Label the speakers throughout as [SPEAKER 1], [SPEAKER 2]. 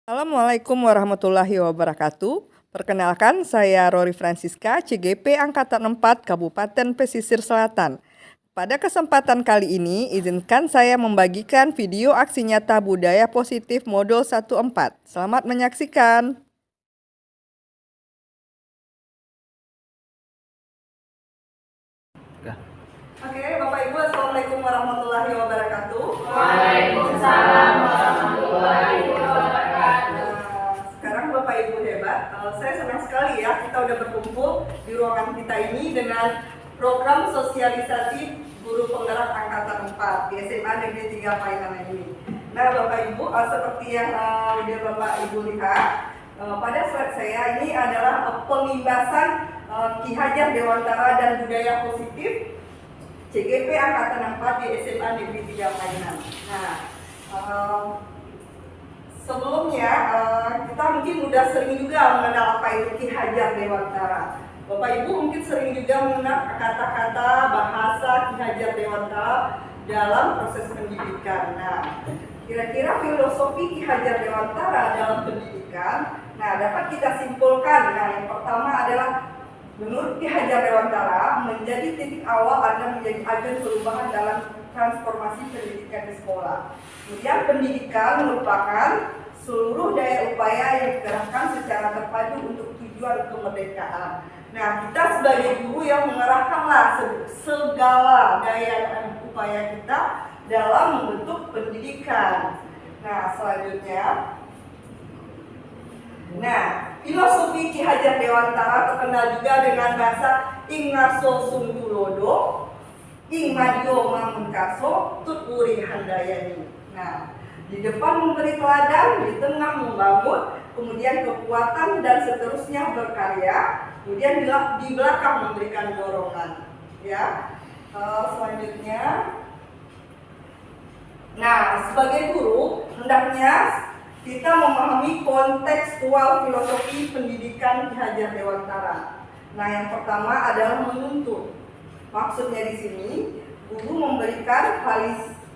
[SPEAKER 1] Assalamualaikum warahmatullahi wabarakatuh. Perkenalkan, saya Rory Francisca, CGP Angkatan 4 Kabupaten Pesisir Selatan. Pada kesempatan kali ini, izinkan saya membagikan video aksi nyata budaya positif Modul 14. Selamat menyaksikan. Oke, Bapak Ibu, Assalamualaikum warahmatullahi wabarakatuh.
[SPEAKER 2] Waalaikumsalam warahmatullahi wabarakatuh.
[SPEAKER 1] Sekarang Bapak Ibu hebat, saya senang sekali ya kita udah berkumpul di ruangan kita ini dengan program sosialisasi guru penggerak angkatan 4 di SMA Negeri 3 Painan ini. Nah Bapak Ibu, seperti yang udah Bapak Ibu lihat, pada slide saya ini adalah pengibasan Ki Hajar Dewantara dan Budaya Positif CGP Angkatan 4 di SMA Negeri 3 Painan. Nah, sebelumnya kita mungkin udah sering juga mengenal apa itu Ki Hajar Dewantara. Bapak Ibu mungkin sering juga mengenal kata-kata bahasa Ki Hajar Dewantara dalam proses pendidikan. Nah, kira-kira filosofi Ki Hajar Dewantara dalam pendidikan, nah dapat kita simpulkan. Nah, yang pertama adalah menurut Ki Hajar Dewantara menjadi titik awal dan menjadi agen perubahan dalam transformasi pendidikan di sekolah. Kemudian pendidikan merupakan seluruh daya upaya yang digerakkan secara terpadu untuk tujuan kemerdekaan. Nah, kita sebagai guru yang mengerahkanlah segala daya dan upaya kita dalam membentuk pendidikan. Nah, selanjutnya, filosofi Ki Hajar Dewantara terkenal juga dengan bahasa ing ngarso sungtulodo, ing madio mamungkaso, tut uri handayani. Nah, di depan memberi teladan, di tengah membangun, kemudian kekuatan dan seterusnya berkarya, kemudian di belakang memberikan dorongan. Ya, selanjutnya, nah sebagai guru hendaknya kita memahami kontekstual filosofi pendidikan Ki Hajar Dewantara. Nah, yang pertama adalah menuntut. Maksudnya di sini, guru memberikan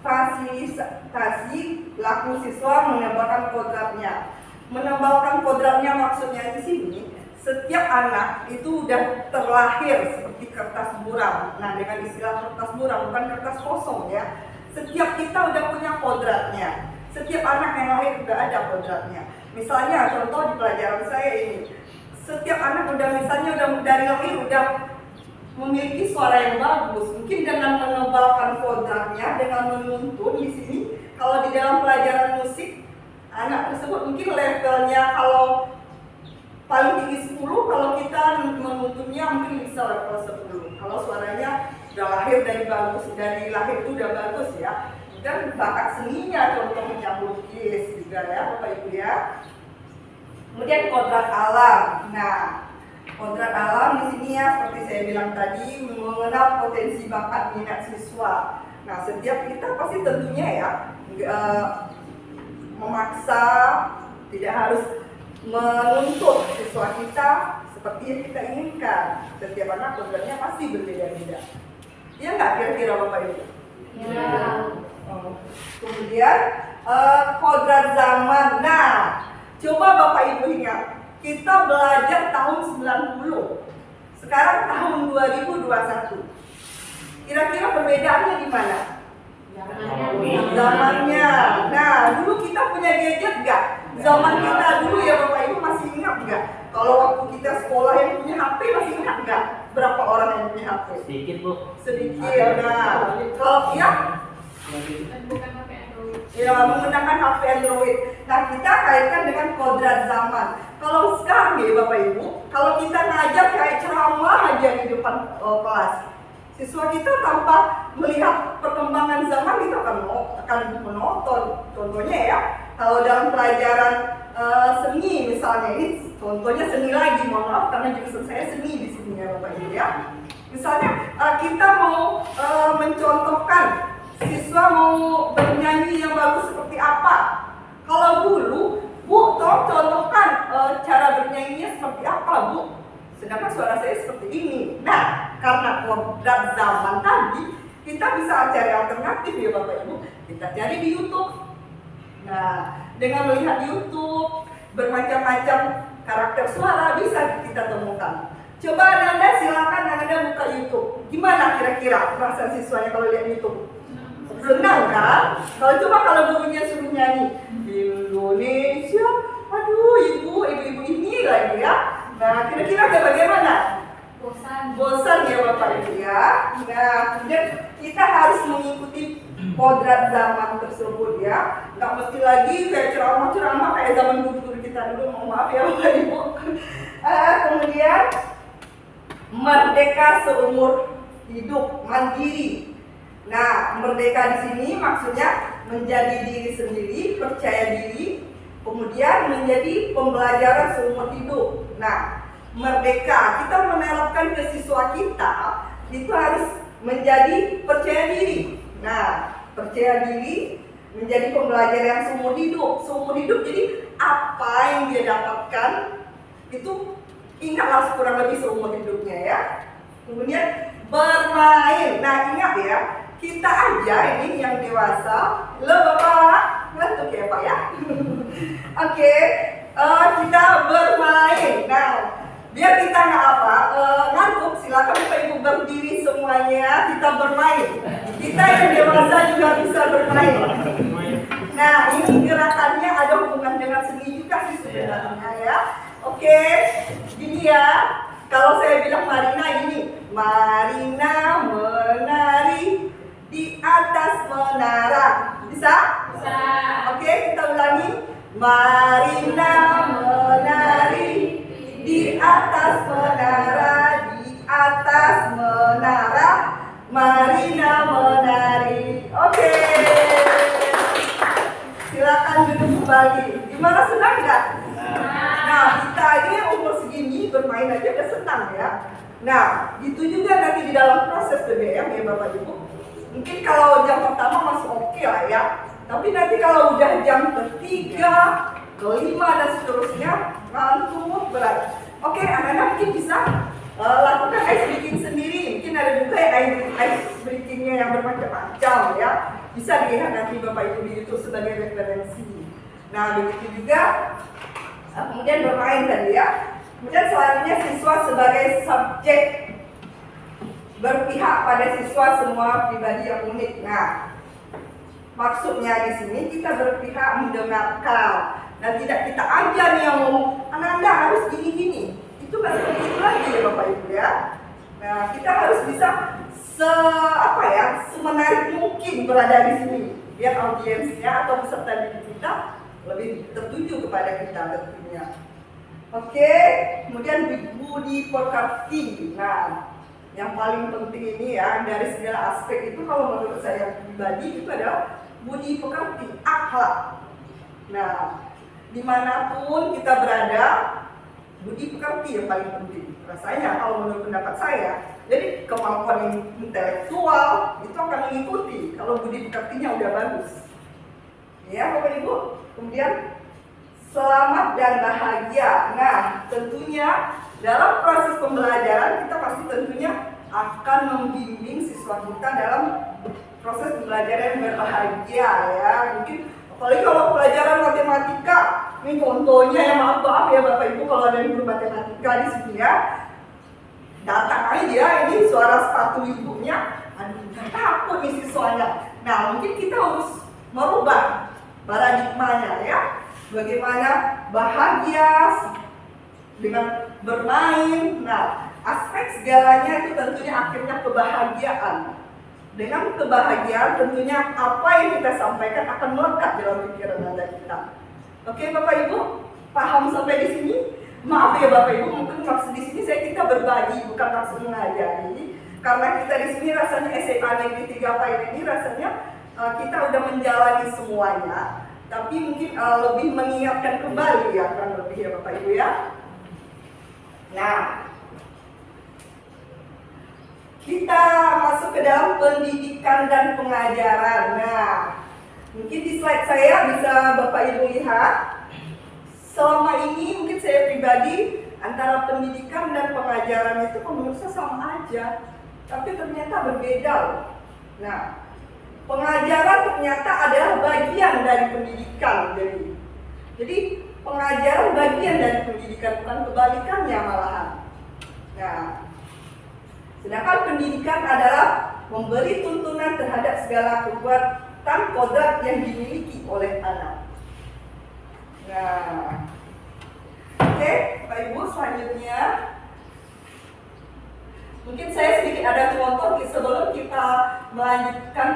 [SPEAKER 1] fasilitasi laku siswa menebalkan kodratnya. Menebalkan kodratnya maksudnya di sini, setiap anak itu udah terlahir seperti kertas buram. Nah, dengan istilah kertas buram, bukan kertas kosong ya. Setiap kita udah punya kodratnya. Setiap anak yang lahir udah ada kodratnya. Misalnya contoh di pelajaran saya ini, setiap anak udah dari lahir udah memiliki suara yang bagus. Mungkin dengan menebalkan kodratnya, dengan menuntun di sini, kalau di dalam pelajaran musik, anak tersebut mungkin levelnya kalau paling tinggi 10, kalau kita menuntunnya mungkin bisa level 10. Kalau suaranya udah lahir dari lahir itu udah bagus ya. Dan bakat seninya, contohnya melukis juga ya Bapak Ibu ya. Kemudian kodrat alam. Nah, kodrat alam di sini ya seperti saya bilang tadi, mengenal potensi bakat minat siswa. Nah, setiap kita pasti tentunya ya memaksa, tidak harus menuntut siswa kita seperti yang kita inginkan. Setiap anak kodratnya pasti berbeda-beda. Iya nggak kira-kira Bapak Ibu?
[SPEAKER 2] Ya.
[SPEAKER 1] Kemudian kodrat zaman. Nah, coba Bapak Ibu ingat, kita belajar tahun 90, sekarang tahun 2021. Kira-kira perbedaannya di mana? Zamannya. Nah, dulu kita punya gadget nggak? Zaman kita dulu ya Bapak Ibu masih ingat nggak? Kalau waktu kita sekolah yang punya HP masih ingat nggak? Berapa orang yang punya HP?
[SPEAKER 2] Sedikit Bu.
[SPEAKER 1] Sedikit. Nah, kalau ya menggunakan HP Android. Nah, kita kaitkan dengan kodrat zaman. Kalau sekarang ya Bapak Ibu, kalau kita ngajar kayak ceramah aja di depan kelas, siswa kita tanpa melihat perkembangan zaman kita akan menonton. Contohnya ya, kalau dalam pelajaran seni misalnya, ini contohnya seni lagi, mohon maaf karena jurusan saya seni di sini ya Bapak Ibu ya. Misalnya kita mau mencontohkan siswa mau bernyanyi yang bagus seperti apa. Kalau dulu, Bu, tolong contohkan cara bernyanyinya seperti apa, Bu. Sedangkan suara saya seperti ini. Nah, karena kodrat zaman tadi, kita bisa cari alternatif ya Bapak Ibu. Kita cari di YouTube. Nah, dengan melihat YouTube, bermacam-macam karakter suara bisa kita temukan. Coba Anda silakan Anda buka YouTube. Gimana kira-kira perasaan siswanya kalau lihat YouTube? Senang kan? Kalau gurunya suruh nyanyi Indonesia, aduh ibu-ibu ini lagi ya. Nah, kira-kira bagaimana? Bosan ya Bapak Ibu ya. Nah, kemudian kita harus mengikuti kodrat zaman tersebut ya. Nggak mesti lagi kayak ceramah-ceramah kayak zaman guru-guru kita dulu. Mohon maaf ya Bapak Ibu. Kemudian merdeka seumur hidup, mandiri. Nah, merdeka di sini maksudnya menjadi diri sendiri, percaya diri, kemudian menjadi pembelajaran seumur hidup. Nah, merdeka, kita menerapkan ke siswa kita itu harus menjadi percaya diri. Nah, percaya diri menjadi pembelajaran yang seumur hidup. Seumur hidup jadi apa yang dia dapatkan itu ingatlah kurang lebih seumur hidupnya ya. Kemudian bermain. Nah, ingat ya, kita aja ini yang dewasa, lo Bapak, ngantuk ya Pak ya. Oke, kita bermain. Nah, biar kita ngantuk, silakan Bapak Ibu berdiri semuanya, kita bermain. Kita yang dewasa juga bisa bermain. Nah, ini gerakannya ada hubungan dengan seni juga sih sebenarnya ya. Oke, gini ya. Kalau saya bilang Marina ini, Marina menari di atas menara. Bisa?
[SPEAKER 2] Bisa.
[SPEAKER 1] Oke, kita ulangi. Marina menari di atas menara, di atas menara, Marina menari. Oke. Silakan duduk kembali. Gimana, senang nggak? Nah, kita ini umur segini bermain aja udah senang ya. Nah, itu juga nanti di dalam proses BBM ya Bapak Ibu. Mungkin kalau jam pertama masih oke lah ya. Tapi nanti kalau udah jam ketiga, kelima dan seterusnya ngantuk berat. Oke, anak-anak mungkin bisa lakukan ice breaking sendiri. Mungkin ada juga ice breakingnya yang bermacam-macam ya. Bisa dilihat nanti Bapak Ibu di YouTube sebagai referensi. Nah, begitu juga kemudian bermain tadi ya. Kemudian selanjutnya siswa sebagai subjek, berpihak pada siswa semua pribadi yang unik. Nah, maksudnya di sini kita berpihak mendengarkan dan tidak kita aja nih yang ngomong, Anda harus gini-gini. Itu nggak seperti itu lagi ya Bapak Ibu ya. Nah, kita harus bisa semenarik mungkin berada di sini biar audiensnya atau peserta didik kita lebih tertuju kepada kita tentunya. Oke, kemudian budi pekerti. Nah, yang paling penting ini ya dari segala aspek itu kalau menurut saya pribadi itu adalah budi pekerti, akhlak. Nah, dimanapun kita berada, budi pekerti yang paling penting. Rasanya kalau menurut pendapat saya, jadi kemampuan intelektual itu akan mengikuti kalau budi pekertinya udah bagus. Ya, Bapak Ibu. Kemudian selamat dan bahagia. Nah, tentunya dalam proses pembelajaran kita pasti tentunya akan membimbing siswa kita dalam proses pembelajaran yang berbahagia ya. Mungkin apalagi kalau pelajaran matematika, ini contohnya ya, maaf ya Bapak Ibu kalau ada guru matematika di sini ya. Datang aja ini suara sepatu ibunya, aduh takut nih siswanya. Nah, mungkin kita harus merubah paradigmanya ya. Bagaimana bahagia dengan bermain. Nah, aspek segalanya itu tentunya akhirnya kebahagiaan. Dengan kebahagiaan tentunya apa yang kita sampaikan akan melekat dalam pikiran Anda kita. Oke Bapak Ibu, paham sampai di sini? Maaf ya Bapak Ibu, mungkin maksud di sini kita berbagi, bukan maksud mengajari. Karena kita di sini rasanya SMA Negeri 3 Pahit ini rasanya kita udah menjalani semuanya, tapi mungkin lebih mengingatkan kembali ya, kurang lebih ya Bapak Ibu ya. Nah, kita masuk ke dalam pendidikan dan pengajaran. Nah, mungkin di slide saya bisa Bapak Ibu lihat. Selama ini mungkin saya pribadi antara pendidikan dan pengajaran itu menurut saya sama aja, tapi ternyata berbeda loh. Nah, pengajaran ternyata adalah bagian dari pendidikan. Jadi pengajaran bagian dari pendidikan, bukan kebalikannya malahan. Nah, sedangkan pendidikan adalah memberi tuntunan terhadap segala kekuatan kodrat yang dimiliki oleh anak. Nah, oke, Bapak Ibu, selanjutnya mungkin saya sedikit ada contoh sebelum kita melanjutkan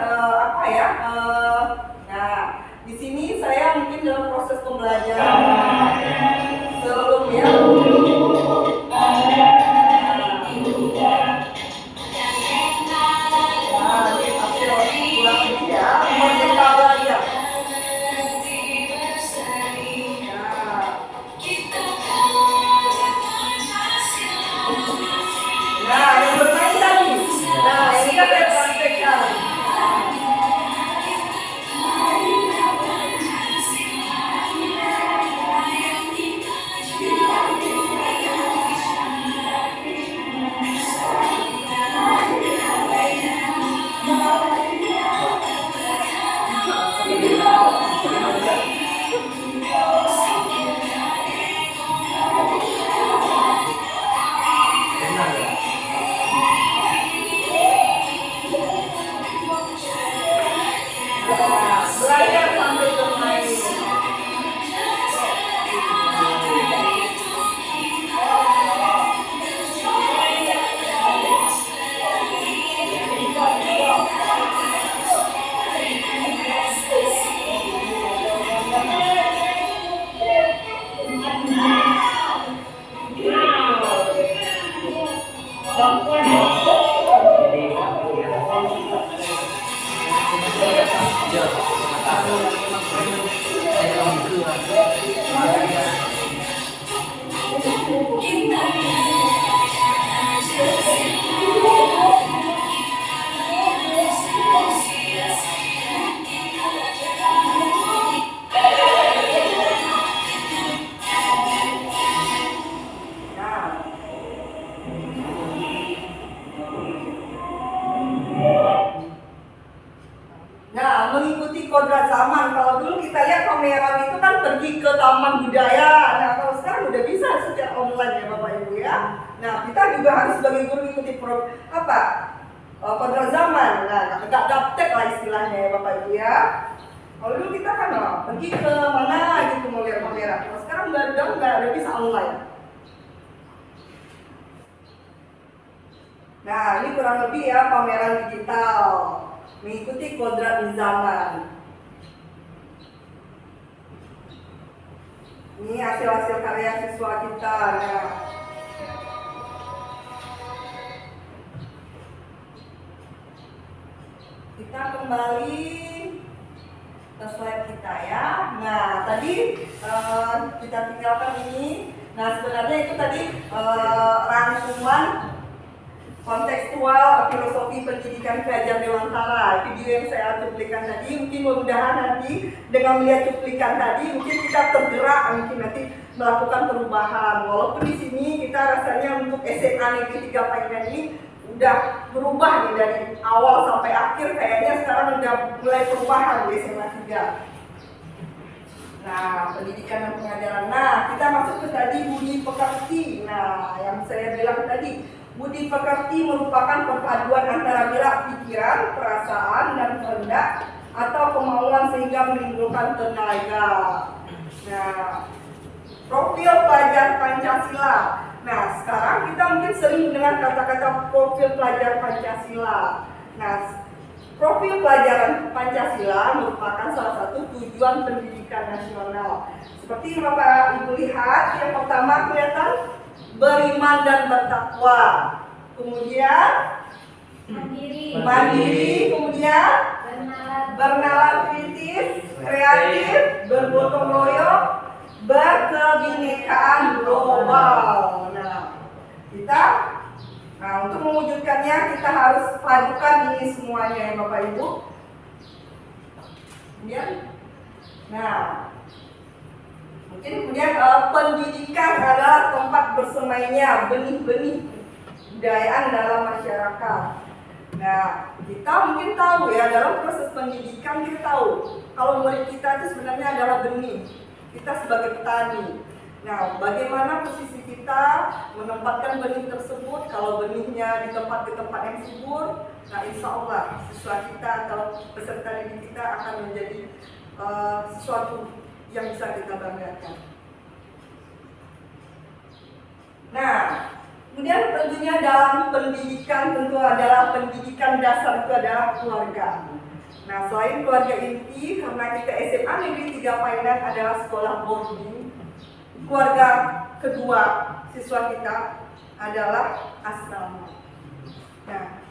[SPEAKER 1] nah, di sini saya mungkin dalam proses pembelajaran sebelumnya. Belajar sampai bermain. Nah, mengikuti kodrat zaman. Kalau dulu kita lihat pameran itu kan pergi ke taman budaya. Nah, kalau sekarang udah bisa secara online ya Bapak Ibu ya. Nah, kita juga harus sebagai guru mengikuti kodrat zaman. Nah, nggak gaptek lah istilahnya ya Bapak Ibu ya. Kalau dulu kita kan pergi ke mana gitu mau lihat pameran. Kalau sekarang udah bisa online. Nah, ini kurang lebih ya pameran digital. Mengikuti kodrat zaman. Ini hasil-hasil karya siswa kita. Nah, kita kembali ke slide kita ya. Nah, tadi kita tinggalkan ini. Nah, sebenarnya itu tadi rangkuman kontekstual filosofi pendidikan pelajar dewantara. Video yang saya cuplikan tadi, mungkin mudah-mudahan nanti dengan melihat cuplikan tadi mungkin kita tergerak, mungkin nanti melakukan perubahan. Walaupun di sini kita rasanya untuk SMA Negeri 3 Painan ini udah berubah nih dari awal sampai akhir, kayaknya sekarang udah mulai perubahan di SMA 3. Nah, pendidikan dan pengajaran. Nah, kita masuk ke tadi budi pekerti. Nah, yang saya bilang tadi, budi pekerti merupakan perpaduan antara gerak pikiran, perasaan, dan kehendak atau kemauan sehingga menimbulkan tenaga. Nah, profil pelajar Pancasila. Nah, sekarang kita mungkin sering mendengar kata-kata profil pelajar Pancasila. Nah, profil pelajaran Pancasila merupakan salah satu tujuan pendidikan nasional. Seperti Bapak Ibu lihat, yang pertama kelihatan beriman dan bertakwa, kemudian mandiri, kemudian bernalar kritis, kreatif, bergotong royong, berkebinekaan global. Nah, untuk mewujudkannya kita harus padukan ini semuanya ya Bapak Ibu. Kemudian pendidikan adalah tempat bersemainya benih-benih kebudayaan dalam masyarakat. Nah, kita mungkin tahu ya, dalam proses pendidikan kita tahu kalau murid kita itu sebenarnya adalah benih. kita sebagai petani. Nah, bagaimana posisi kita menempatkan benih tersebut? Kalau benihnya di tempat yang subur, nah insya Allah siswa kita atau peserta didik kita akan menjadi sesuatu yang bisa kita banggakan. Nah, kemudian tentunya dalam pendidikan tentu adalah pendidikan dasar itu adalah keluarga. Nah, selain keluarga inti, karena kita SMA Negeri 3 Painan adalah sekolah boarding, keluarga kedua siswa kita adalah asrama. Nah,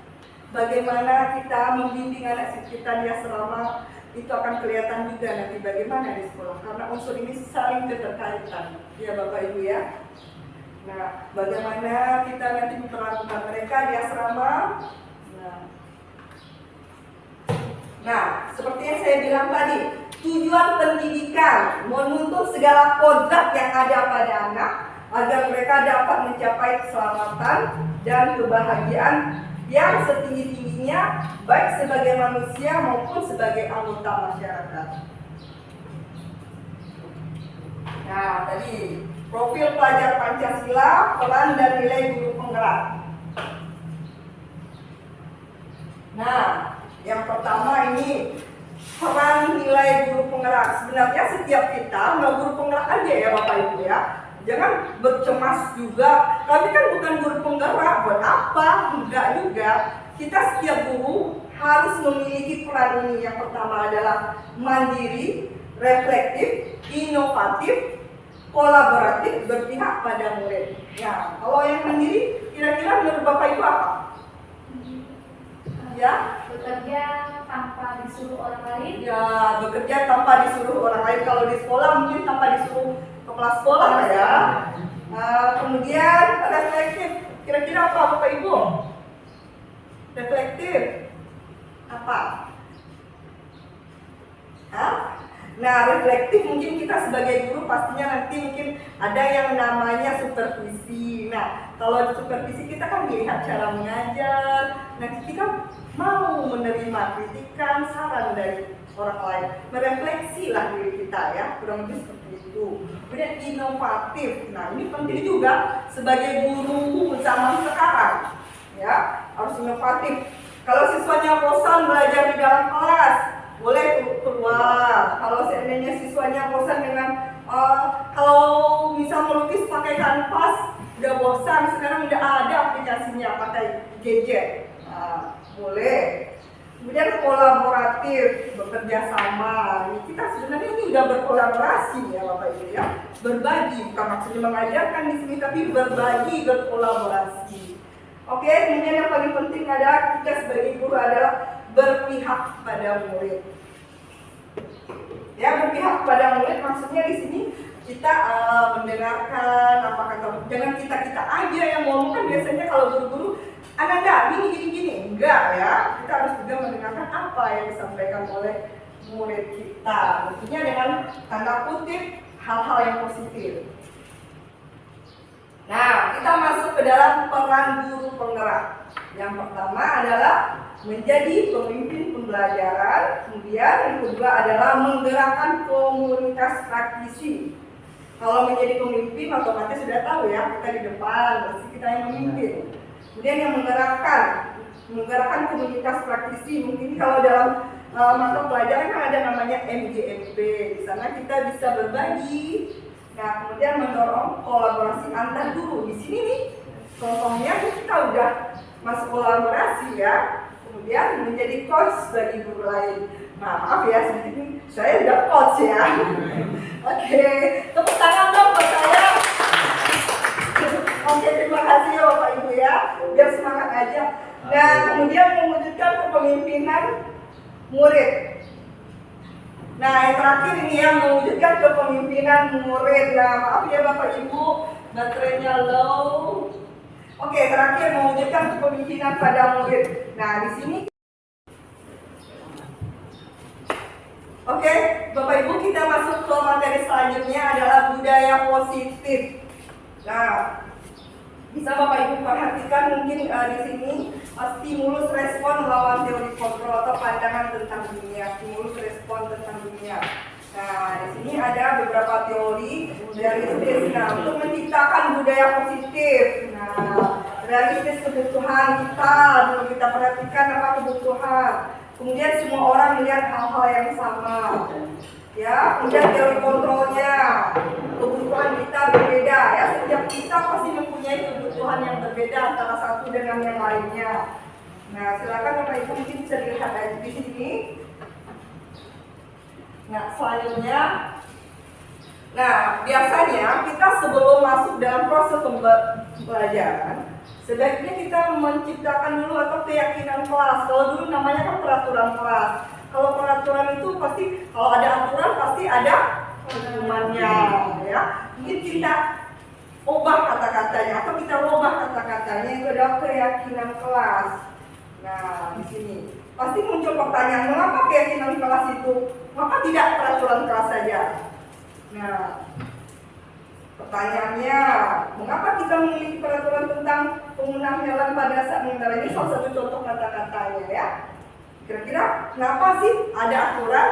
[SPEAKER 1] bagaimana kita membimbing anak kita di asrama itu akan kelihatan juga nanti bagaimana di sekolah, karena unsur ini saling keterkaitan, ya Bapak Ibu ya. Nah, bagaimana kita nanti memperlakukan mereka di asrama. Nah, seperti yang saya bilang tadi, tujuan pendidikan menuntut segala kodrat yang ada pada anak agar mereka dapat mencapai keselamatan dan kebahagiaan yang setinggi-tingginya baik sebagai manusia maupun sebagai anggota masyarakat. Nah, tadi profil pelajar Pancasila, peran dan nilai guru penggerak. Nah, yang pertama ini peran nilai guru penggerak. Sebenarnya setiap kita nggak guru penggerak aja ya Bapak Ibu ya. Jangan bercemas juga, kami kan bukan guru penggerak, buat apa? Enggak juga. Kita setiap guru harus memiliki peran ini. Yang pertama adalah mandiri, reflektif, inovatif, kolaboratif, berpihak pada murid. Ya, kalau yang mandiri, kira-kira menurut Bapak Ibu apa? Ya,
[SPEAKER 2] Bekerja tanpa disuruh orang lain.
[SPEAKER 1] ya, bekerja tanpa disuruh orang lain. Kalau di sekolah mungkin tanpa disuruh kepala sekolah ya. Kemudian reflektif. Kira-kira apa Bapak Ibu? Reflektif apa? Hah? Nah, reflektif mungkin kita sebagai guru pastinya nanti mungkin ada yang namanya supervisi. Nah, kalau supervisi kita kan melihat cara mengajar. Nah, kita mau menerima kritikan, saran dari orang lain, merefleksilah diri kita ya, kurang lebih seperti itu. Kemudian inovatif. Nah, ini penting juga sebagai guru zaman sekarang ya, harus inovatif. Kalau siswanya bosan belajar di dalam kelas, boleh keluar. Kalau seandainya siswanya bosan dengan kalau misal melukis pakai kanvas, udah bosan, sekarang udah ada aplikasinya pakai gadget. Nah, boleh. Kemudian kolaboratif, bekerja sama. Kita sebenarnya ini udah berkolaborasi ya Bapak Ibu ya. Berbagi, bukan maksudnya mengajarkan di sini, tapi berbagi, berkolaborasi. Oke, kemudian yang paling penting adalah kita sebagai guru adalah berpihak pada murid. Ya, berpihak pada murid maksudnya di sini kita mendengarkan apa kata, jangan kita aja yang ngomong. Kan biasanya kalau guru-guru ada gini, enggak ya. Kita harus juga mendengarkan apa yang disampaikan oleh murid kita. Tentunya dengan tanda kutip hal-hal yang positif. Nah, kita masuk ke dalam peran guru penggerak. Yang pertama adalah menjadi pemimpin pembelajaran. Kemudian yang kedua adalah menggerakkan komunitas praktisi. Kalau menjadi pemimpin otomatis sudah tahu ya, kita di depan, berarti kita yang memimpin. Kemudian yang menggerakkan komunitas praktisi. Mungkin kalau dalam mata pelajaran kan ada namanya MGMP. Di sana kita bisa berbagi. Nah, kemudian mendorong kolaborasi antar guru. Di sini nih, contohnya kita udah masuk kolaborasi ya. Kemudian menjadi coach bagi guru lain. Nah, maaf ya, saya udah coach ya. Oke, tepuk tangan dong buat saya. Oke, terima kasih ya Bapak Ibu ya, biar semangat aja. Nah, kemudian mewujudkan kepemimpinan murid. Nah, yang terakhir ini ya, mewujudkan kepemimpinan murid. Nah, maaf ya Bapak Ibu, baterainya low. Oke, terakhir mewujudkan kepemimpinan pada murid. Nah, di sini oke, Bapak Ibu, kita masuk ke materi selanjutnya adalah budaya positif. Nah, bisa Bapak Ibu perhatikan mungkin di sini stimulus respon melawan teori kontrol atau pandangan tentang dunia, stimulus respon tentang dunia. Nah, di sini ada beberapa teori realistis. Nah, untuk menciptakan budaya positif. Nah, realistis kebutuhan kita, kalau kita perhatikan apa kebutuhan. Kemudian semua orang melihat hal-hal yang sama. Ya, kemudian teori kontrolnya. Kebutuhan kita berbeda ya. Setiap kita pasti mempunyai kebutuhan yang berbeda antara satu dengan yang lainnya. Nah, silakan Bapak Ibu mungkin bisa dilihat di sini. Nah, selanjutnya, nah biasanya kita sebelum masuk dalam proses pembelajaran, sebaiknya kita menciptakan dulu atau keyakinan kelas. Kalau dulu namanya kan peraturan kelas. Kalau peraturan itu pasti, kalau ada aturan pasti ada hukumannya, ya. Mungkin kita ubah kata-katanya atau kita ubah kata-katanya itu adalah keyakinan kelas. Nah, di sini pasti muncul pertanyaan, mengapa keyakinan kelas itu? Maka tidak peraturan kelas saja. Nah, pertanyaannya, mengapa kita memiliki peraturan tentang penggunaan helm pada saat mengendarai? Ini salah satu contoh kata-katanya ya. Kira-kira kenapa sih ada aturan?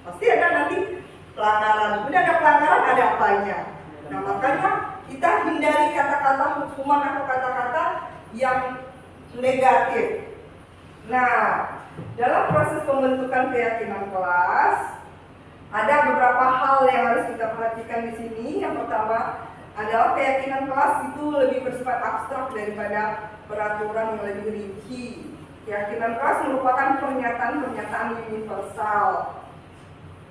[SPEAKER 1] Pasti ada nanti pelanggaran. Udah ada pelanggaran, ada apanya. Nah, makanya kita hindari kata-kata hukuman atau kata-kata yang negatif. Nah, dalam proses pembentukan keyakinan kelas, ada beberapa hal yang harus kita perhatikan di sini. Yang pertama adalah keyakinan kelas itu lebih bersifat abstrak daripada peraturan yang lebih rinci. Keyakinan kelas merupakan pernyataan-pernyataan universal.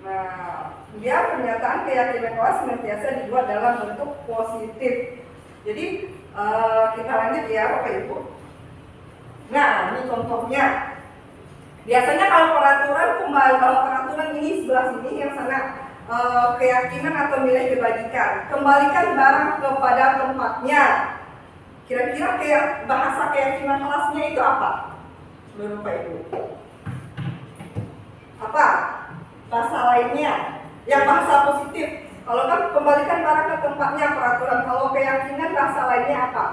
[SPEAKER 1] Nah, kemudian pernyataan keyakinan kelas senantiasa dibuat dalam bentuk positif. Jadi kita lanjut ya Bapak Ibu. Nah, ini contohnya. Biasanya kalau peraturan ini sebelah sini, yang sana keyakinan atau nilai kebajikan. Kembalikan barang kepada tempatnya. Kira-kira bahasa keyakinan kelasnya itu apa? Menurut Bapak Ibu? Apa? Bahasa lainnya? Yang bahasa positif. Kalau kan kembalikan barang ke tempatnya peraturan. Kalau keyakinan bahasa lainnya apa?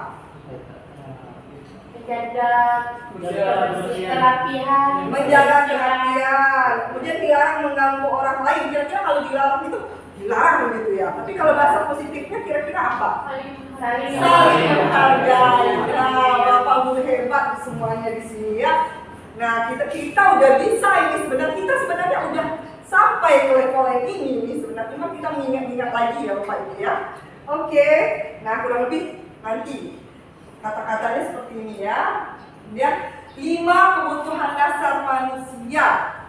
[SPEAKER 1] Menjaga kerapian. Kemudian dilarang mengganggu orang lain. Kira-kira kalau dilarang itu dilarang begitu ya. Tapi kalau bahasa positifnya kira-kira apa? Saling menghargai. Nah, Bapak Guru hebat semuanya di sini ya. Nah, kita udah bisa ini sebenarnya. Kita sebenarnya udah sampai ke level yang ini sebenarnya. Cuma kita mengingat-ingat lagi ya Bapak Ibu ya. Oke. Nah, kurang lebih nanti kata-katanya seperti ini ya. Kemudian 5 kebutuhan dasar manusia.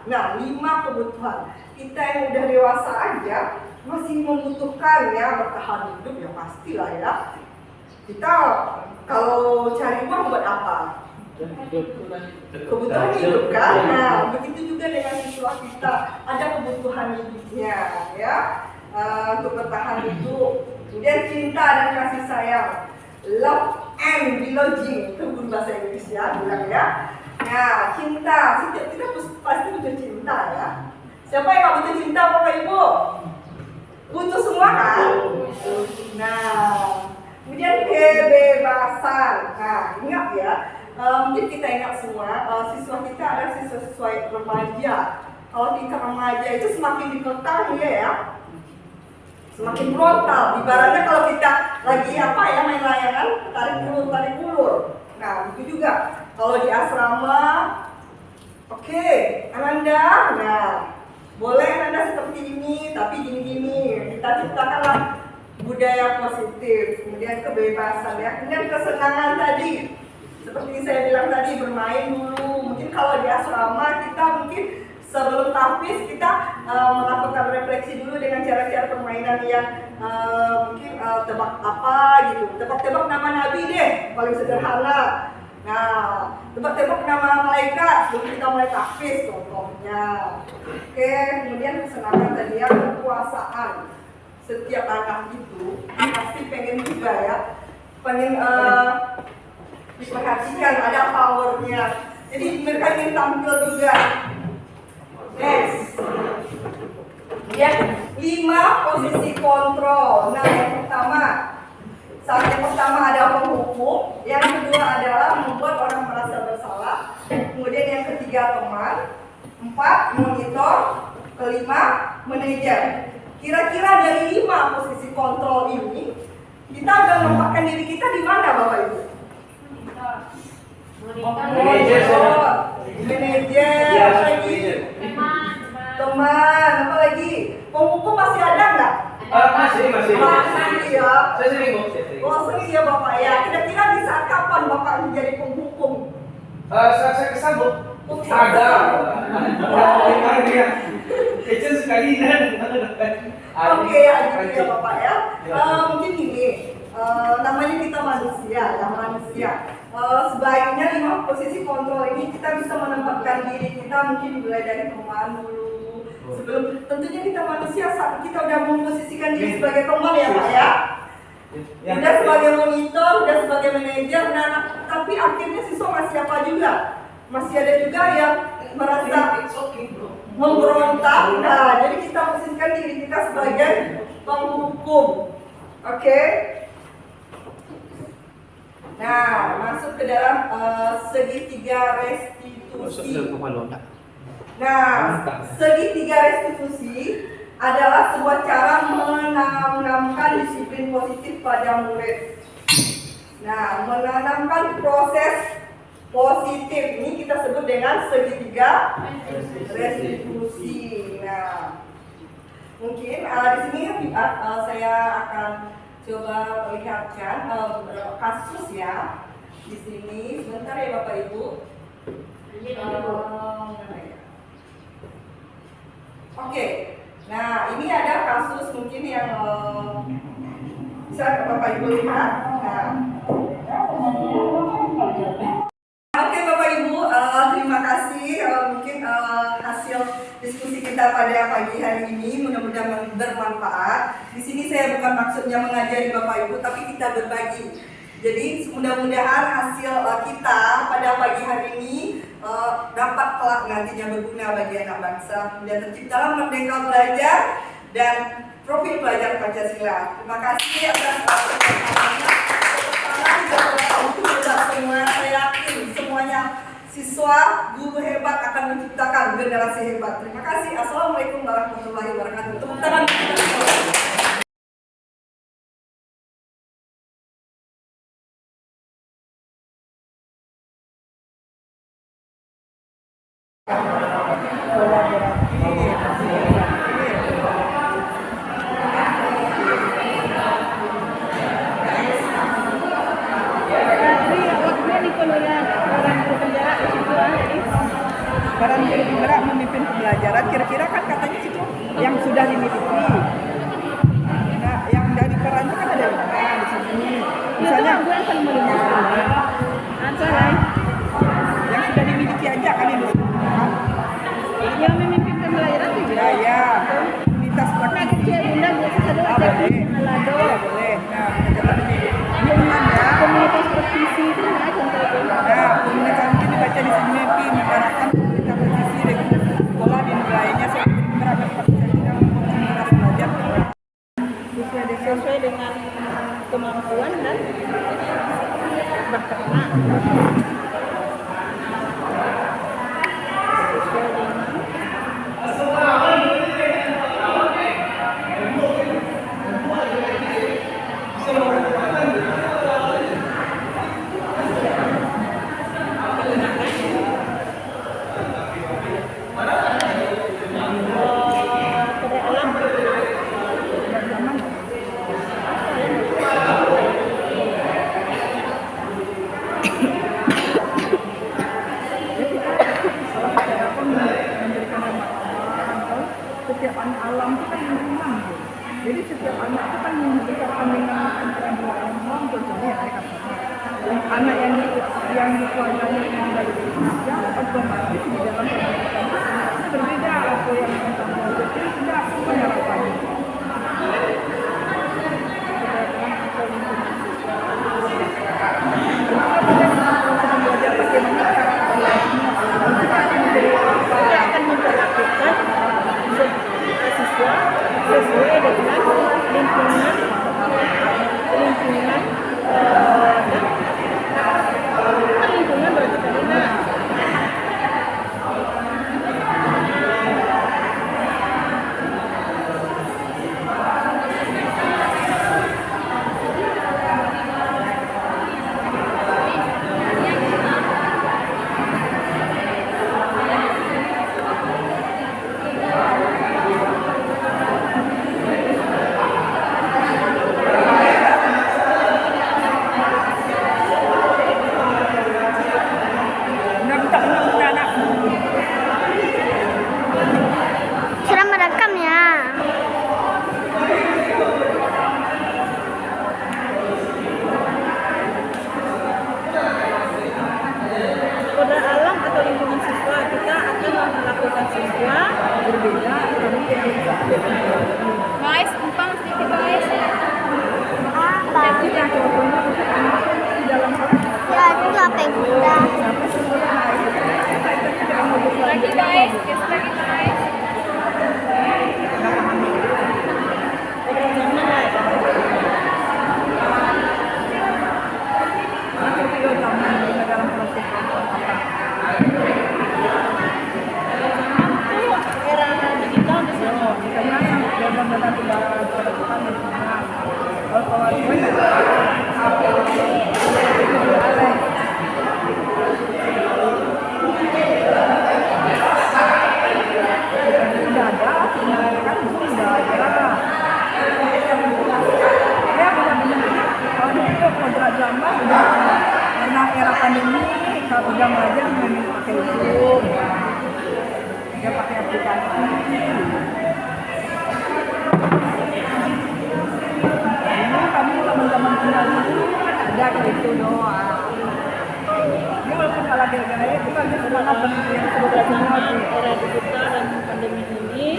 [SPEAKER 1] Nah, 5 kebutuhan. Kita yang udah dewasa aja masih membutuhkan ya bertahan hidup ya pastilah ya. Kita kalau cari uang buat apa? Kebutuhan hidup kan. Nah, begitu juga dengan siswa kita ada kebutuhan hidupnya ya, untuk bertahan hidup. Kemudian cinta dan kasih sayang. Love and belonging, itu guru bahasa Inggris ya bilang ya. Nah, cinta, kita pasti butuh cinta ya. Siapa yang gak butuh cinta Bapak Ibu? Butuh semua kan? Nah, kemudian kebebasan. Nah, ingat ya, mungkin kita ingat semua, siswa kita ada siswa-siswa remaja. Kalau tingkat remaja itu semakin dikekang ya. Semakin frontal, ibaratnya kalau kita lagi main layangan, tarik ulur. Nah, itu juga kalau di asrama, oke, Ananda, nah boleh Ananda seperti ini, tapi gini-gini. Kita ciptakanlah budaya positif, kemudian kebebasan ya, kemudian kesenangan tadi. Seperti saya bilang tadi, bermain dulu. Mungkin kalau di asrama kita mungkin sebelum tahfiz kita melakukan refleksi dulu dengan cara-cara permainan yang mungkin tebak apa gitu. Tebak-tebak nama Nabi deh, paling sederhana. Nah, tebak-tebak nama malaikat sebelum kita mulai tahfiz contohnya. Oke, kemudian kesenangan tadi ya, kekuasaan. Setiap anak itu pasti pengen juga ya, pengen diperhatikan, ada powernya. Jadi mereka ingin tampil juga. Next. Kemudian 5 posisi kontrol. Nah, yang pertama, saat yang pertama ada penghukum, yang kedua adalah membuat orang merasa bersalah, kemudian yang ketiga teman, 4 monitor, kelima manajer. Kira-kira dari 5 posisi kontrol ini, kita akan menempatkan diri kita di mana, Bapak Ibu?
[SPEAKER 3] Manajer,
[SPEAKER 1] manajer, apa lagi? Teman, apa lagi? Penghukum masih ada nggak?
[SPEAKER 3] Masih
[SPEAKER 1] ya.
[SPEAKER 3] Saya sering kok.
[SPEAKER 1] Oh sering ya Bapak ya. Kira-kira di saat kapan Bapak menjadi penghukum?
[SPEAKER 3] Saya kesal bu. Ada. Kecil sekali dan.
[SPEAKER 1] Oke ya, gitu ya Bapak ya. Mungkin ini namanya kita manusia, ya manusia. Sebaiknya 5 posisi kontrol ini kita bisa menempatkan diri kita mungkin mulai dari teman dulu. Sebelum tentunya kita manusia saat kita udah memposisikan diri sebagai teman ya Pak ya. Udah sebagai monitor, udah sebagai manajer, nah tapi akhirnya siswa masih apa juga? Masih ada juga yang merasa memberontak. Nah, jadi kita posisikan diri kita sebagai penghukum. Oke? Nah, masuk ke dalam segitiga restitusi. Nah, segitiga restitusi adalah sebuah cara menanamkan disiplin positif pada murid. Nah, menanamkan proses positif ini kita sebut dengan segitiga restitusi. Nah, mungkin di sini saya akan coba perlihatkan beberapa kasus ya. Di sini sebentar ya Bapak Ibu. Oke. Nah, ini ada kasus mungkin yang bisa Bapak Ibu lihat. Nah. Oke Bapak Ibu, terima kasih mungkin hasil diskusi kita pada pagi hari ini mudah-mudahan bermanfaat. Di sini saya bukan maksudnya mengajari Bapak Ibu, tapi kita berbagi. Jadi mudah-mudahan hasil kita pada pagi hari ini dapat kelak nantinya berguna bagi anak bangsa dan terciptalah merdeka belajar dan profil pelajar Pancasila. Terima kasih atas semua. Saya yakin semuanya siswa guru hebat akan menciptakan generasi hebat. Terima kasih. Assalamualaikum warahmatullahi wabarakatuh. Tepuk tangan.
[SPEAKER 4] Peran guru penggerak memimpin pembelajaran, kira-kira kan katanya situ yang sudah dimiliki. Nah, yang dari peran itu kan ada 5 di sini. Misalnya yang sudah dimiliki aja kan ini.
[SPEAKER 5] Yang memimpin pembelajaran juga.
[SPEAKER 4] Ya, komunitas praktisi.
[SPEAKER 5] Bunda biasa ada
[SPEAKER 4] Boleh.
[SPEAKER 5] Malado.
[SPEAKER 4] Boleh. Nah, coba ini umum ya.
[SPEAKER 5] Komunitas praktisi itu mana contohnya?
[SPEAKER 4] Nah, komunitas mungkin dibaca di sini mimpi mengharapkan komunitas praktisi dengan sekolah di wilayahnya seperti menerapkan Pancasila komunitas belajar
[SPEAKER 5] Sesuai dengan kemampuan dan bakat anak. Sesuai dengan
[SPEAKER 4] setiap anak alam itu kan lingkungan. Jadi setiap anak itu kan dibesarkan dengan keterampilan alam. Contohnya ya mereka anak yang dikuasai yang dari Indonesia otomatis di dalam pendidikan itu berbeda apa yang kita mau jadi tidak penerapannya. Belajar bagaimana cara
[SPEAKER 5] kita akan memperlakukan siswa sesuai dengan lingkungan berarti karena
[SPEAKER 4] Iya, contohnya untuk anak di dalam kelas.
[SPEAKER 5] Ya, itu apa yang kita?
[SPEAKER 4] Sampai semuanya naik. Kita tidak mau
[SPEAKER 2] Lagi guys, guys lagi guys.
[SPEAKER 5] Era digital di sana.
[SPEAKER 4] Karena yang benar-benar tidak berkecuali di sana. Kalau gue sudah ada, sebenarnya kan sudah ada. Ya benar-benar kalau itu kodrat zaman sudah karena era pandemi kalau udah belajar memang pakai Zoom, dia pakai aplikasi. Ini kami teman-teman tinggal dulu kan ada kayak itu doang. Ini walaupun kalau gaya-gaya itu kan semangat yang sebelah semua tuh.
[SPEAKER 5] Era digital dan pandemi ini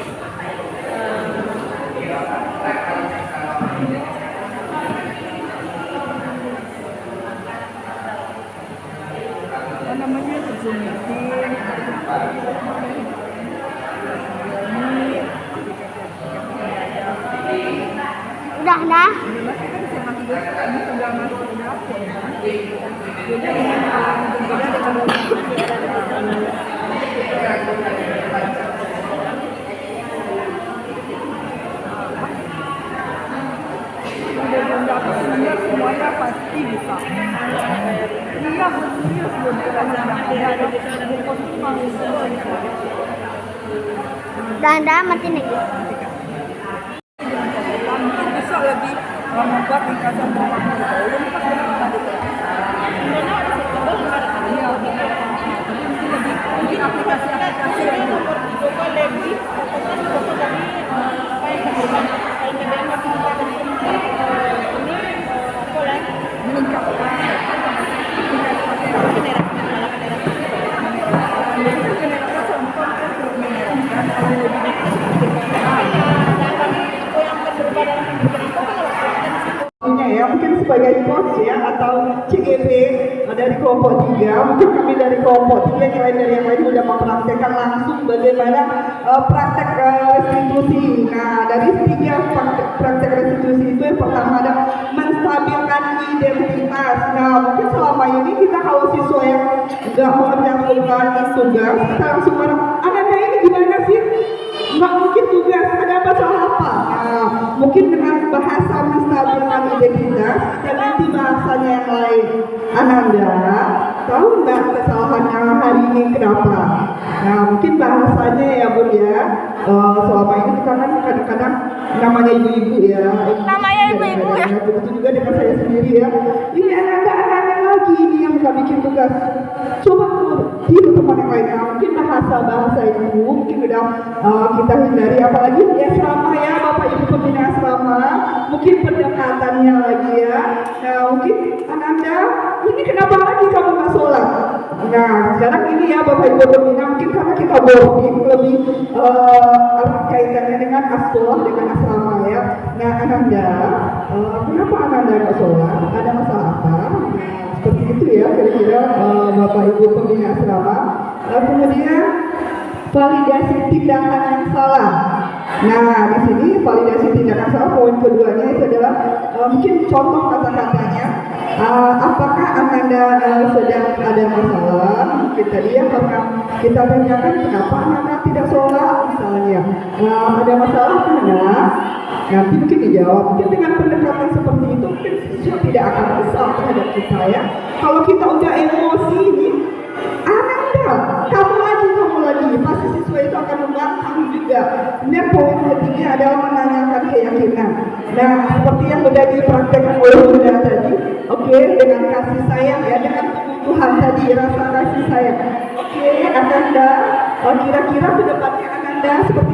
[SPEAKER 4] Apa namanya Zoom meeting,
[SPEAKER 5] udah dah.
[SPEAKER 4] ini sudah masuk ke dapur kan. Beda dengan semuanya pasti bisa. Iya, serius belum ada
[SPEAKER 5] Dah mati nih.
[SPEAKER 4] mungkin bisa lebih membuat ringkasan bermakna dahulu kan sudah pernah iya, tapi mungkin lebih aplikasi-aplikasi yang
[SPEAKER 5] Foto lebih foto dari apa yang terlibat paling kemudian ini apa lah
[SPEAKER 4] melengkapkan
[SPEAKER 1] ya, mungkin sebagai coach ya atau CGP dari kelompok 3, mungkin kami dari kelompok 3 yang lain dari yang lain sudah mempraktekkan langsung bagaimana praktek restitusi. Nah, dari 3 praktek restitusi itu yang pertama ada menstabilkan identitas. Nah, mungkin selama ini kita kalau siswa yang nggak mengerjakan tugas, kita langsung bilang, Ananda ini gimana sih? Nggak mungkin tugas, ada masalah apa? Nah, mungkin dengan bahasa menstabilkan identitas dan nanti bahasanya yang lain. Ananda, tahu nggak kesalahannya hari ini kenapa? Nah, mungkin bahasanya ya Bun ya, selama ini kita kan kadang-kadang namanya ibu-ibu ya.
[SPEAKER 5] Namanya ibu-ibu ya.
[SPEAKER 1] Begitu juga dengan saya sendiri ya. Ini Ananda lagi ini yang nggak bikin tugas. Coba tiru teman yang lain. Nah, mungkin bahasa itu mungkin udah kita hindari, apalagi ya asrama ya Bapak Ibu pembina asrama, mungkin pendekatannya lagi ya. Nah, mungkin Ananda ini kenapa lagi kamu nggak sholat? Nah, sekarang ini ya Bapak Ibu pembina, mungkin karena kita boarding lebih kaitannya dengan asrama, dengan asrama ya. Nah, Ananda, kenapa Ananda nggak sholat? Ada masalah apa? Seperti itu ya kira-kira Bapak Ibu pembina asrama. Kemudian validasi tindakan yang salah. Nah, di sini validasi tindakan salah, poin keduanya itu adalah mungkin contoh kata-katanya. Apakah Ananda sedang ada masalah? Mungkin tadi ya karena kita tanyakan kenapa Ananda tidak sholat misalnya. Ada masalah Ananda? Nanti mungkin dijawab. Mungkin dengan pendekatan seperti itu mungkin siswa tidak akan kesal terhadap kita ya. Kalau kita udah emosi ini, Ananda, kamu lagi, pasti siswa itu akan membangkang juga. Kemudian poin ketiga adalah menanyakan keyakinan. Nah, seperti yang sudah dipraktekkan oleh Bunda tadi, oke, dengan kasih sayang ya, dengan kebutuhan tadi, rasa kasih sayang. Oke, Ananda, kira-kira ke depannya Ananda seperti